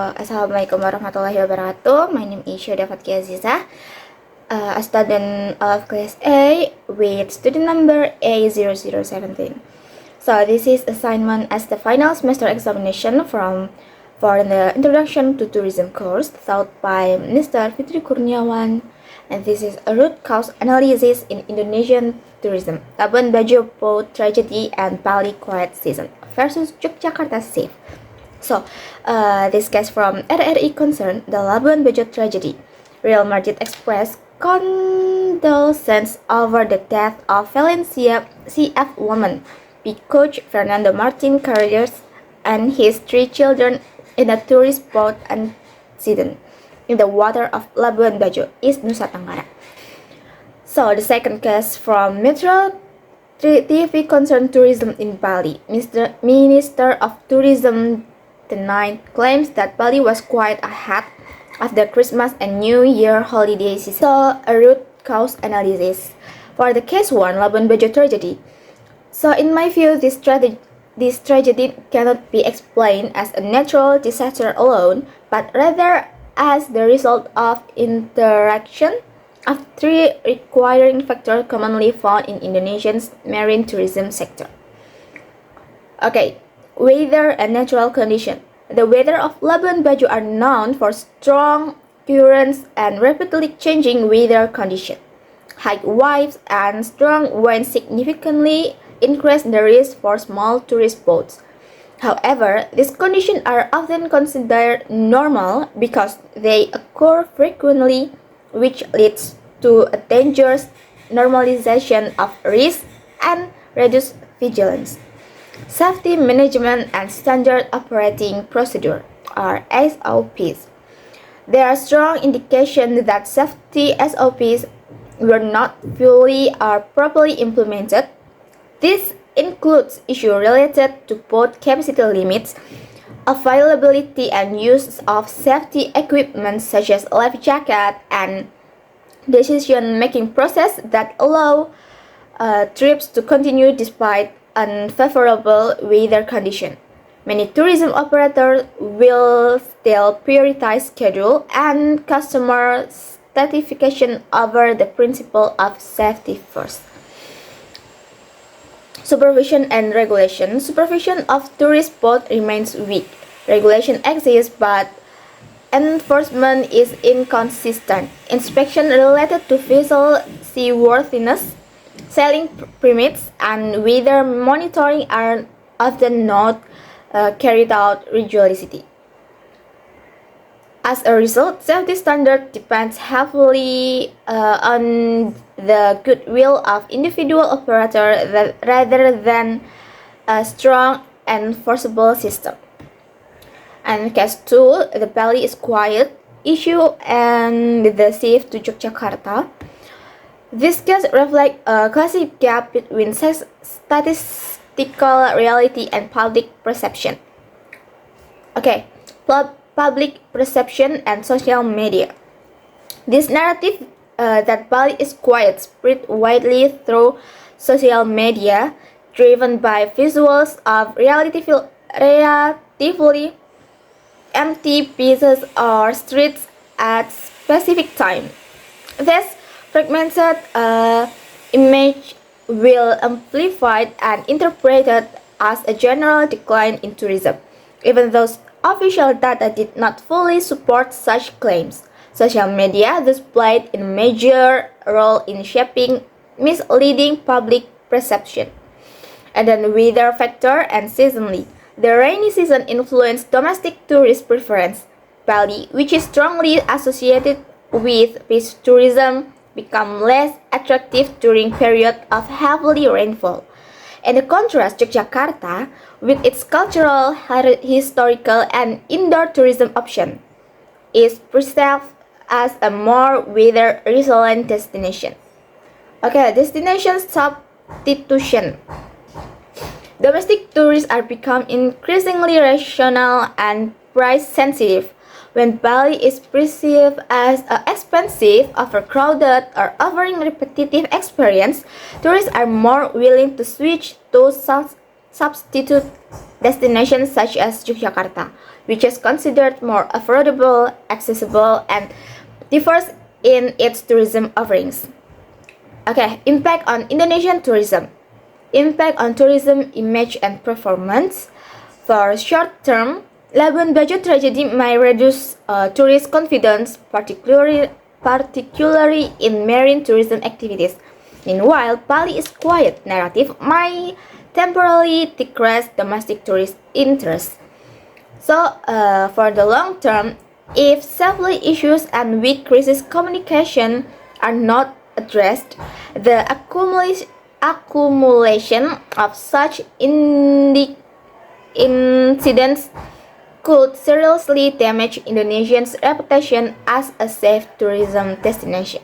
Assalamualaikum warahmatullahi wabarakatuh. My name is Syeda Fatkia Aziza, a student of Class A with student number A0017. So this is assignment as the final semester examination for the Introduction to Tourism course taught by Mr. Fitri Kurniawan, and this is a root cause analysis in Indonesian tourism, Labuan Bajo boat tragedy and Bali quiet season versus Yogyakarta safe. So, this case from RRI concerned the Labuan Bajo tragedy. Real Madrid expressed condolences over the death of Valencia CF woman, P coach Fernando Martin Carreras and his 3 children in a tourist boat accident in the water of Labuan Bajo, East Nusa Tenggara. So, the second case from Metro TV concerned tourism in Bali. Minister of Tourism tonight claims that Bali was quite ahead of the Christmas and New Year holiday season. So, a root cause analysis for the case 1, Labuan Bajo tragedy. So, in my view, this tragedy cannot be explained as a natural disaster alone, but rather as the result of interaction of 3 requiring factors commonly found in Indonesia's marine tourism sector. Okay. Weather and natural condition. The weather of Labuan Bajo are known for strong currents and rapidly changing weather conditions. High waves and strong winds significantly increase the risk for small tourist boats. However, these conditions are often considered normal because they occur frequently, which leads to a dangerous normalization of risk and reduced vigilance. Safety Management and Standard Operating Procedure, or SOPs. There are strong indications that safety SOPs were not fully or properly implemented. This includes issues related to boat capacity limits, availability and use of safety equipment such as life jacket, and decision-making process that allow trips to continue despite unfavorable weather conditions. Many tourism operators will still prioritize schedule and customer satisfaction over the principle of safety first. Supervision and regulation. Supervision of tourist boat remains weak. Regulation exists, but enforcement is inconsistent. Inspection related to vessel seaworthiness, sailing permits, and weather monitoring are often not carried out rigorously. As a result, safety standard depends heavily on the goodwill of individual operators rather than a strong enforceable system. And case 2, the Bali is quiet issue and the safe to Yogyakarta. This case reflects a classic gap between statistical reality and public perception. Okay, public perception and social media. This narrative that Bali is quiet spread widely through social media, driven by visuals of relatively empty beaches or streets at specific time. This fragmented image will amplified and interpreted as a general decline in tourism, even though official data did not fully support such claims. Social media thus played a major role in shaping misleading public perception. And then weather factor and seasonally. The rainy season influenced domestic tourist preference. Bali, which is strongly associated with beach tourism, become less attractive during period of heavy rainfall. In contrast, Yogyakarta, with its cultural, historical, and indoor tourism option, is perceived as a more weather-resilient destination. Okay, destination substitution. Domestic tourists are becoming increasingly rational and price-sensitive. When Bali is perceived as expensive, overcrowded, or offering repetitive experience, tourists are more willing to switch to substitute destinations such as Yogyakarta, which is considered more affordable, accessible, and diverse in its tourism offerings. Okay, impact on Indonesian tourism. Impact on tourism image and performance. For short term, Labuan Bajo tragedy may reduce tourist confidence, particularly in marine tourism activities. Meanwhile, Bali is quiet narrative may temporarily decrease domestic tourist interest. So, for the long term, if safety issues and weak crisis communication are not addressed, the accumulation of such incidents could seriously damage Indonesia's reputation as a safe tourism destination.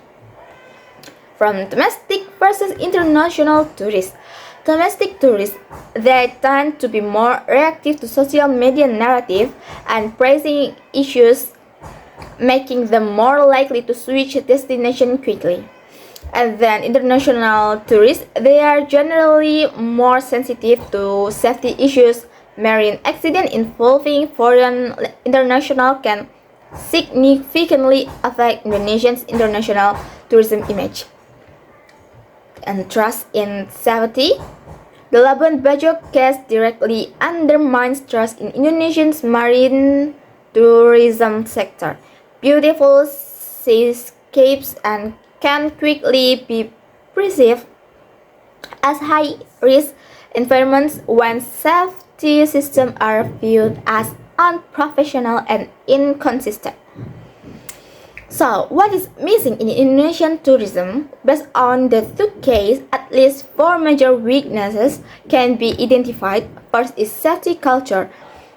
From domestic versus international tourists. Domestic tourists, they tend to be more reactive to social media narrative and pressing issues, making them more likely to switch destination quickly. And then international tourists, they are generally more sensitive to safety issues. Marine accident involving foreign international can significantly affect Indonesia's international tourism image and trust in safety. The Labuan Bajo case directly undermines trust in Indonesia's marine tourism sector. Beautiful seascapes and can quickly be perceived as high-risk environments when safety systems are viewed as unprofessional and inconsistent. So, what is missing in Indonesian tourism? Based on the two cases, at least four major weaknesses can be identified. First is safety culture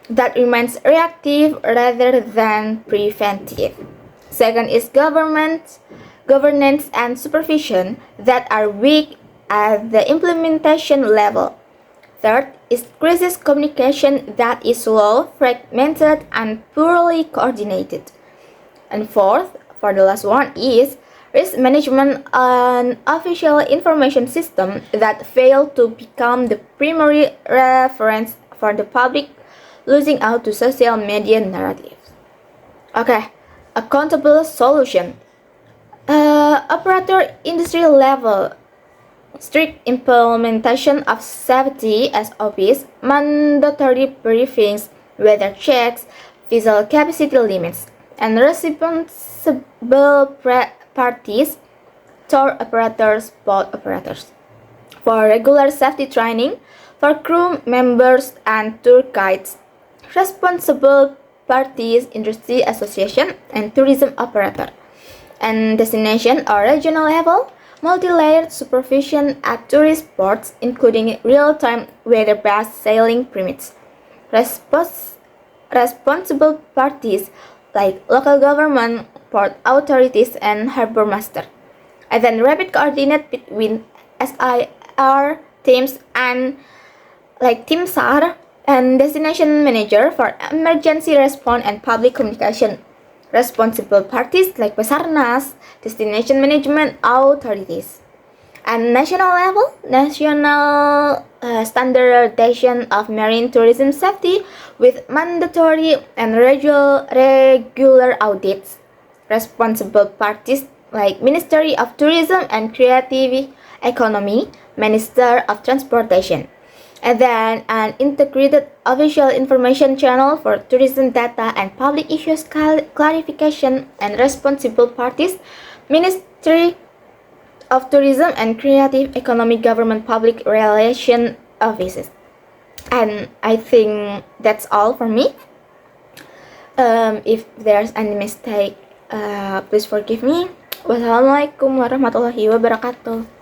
that remains reactive rather than preventive. Second is governance and supervision that are weak at the implementation level. Third is crisis communication that is slow, fragmented, and poorly coordinated. And fourth, for the last one, is risk management and official information system that fail to become the primary reference for the public, losing out to social media narratives. Okay, accountable solution. Operator industry level strict implementation of safety SOPs, mandatory briefings, weather checks, vessel capacity limits, and responsible parties, tour operators, boat operators. For regular safety training for crew members and tour guides, responsible parties, industry association, and tourism operator. And destination or regional level, multi-layered supervision at tourist ports, including real-time weather-based sailing permits. Responsible parties like local government, port authorities, and harbor master. And then rapid coordinate between SIR teams and Team SAR and destination manager for emergency response and public communication. Responsible parties like Basarnas, destination management authorities. And national level, national standardization of marine tourism safety with mandatory and regular audits. Responsible parties like Ministry of Tourism and Creative Economy, Minister of Transportation. And then an integrated official information channel for tourism data and public issues clarification and responsible parties, Ministry of Tourism and Creative Economy Government Public Relation Offices. And I think that's all for me. If there's any mistake, please forgive me. Wassalamualaikum warahmatullahi wabarakatuh.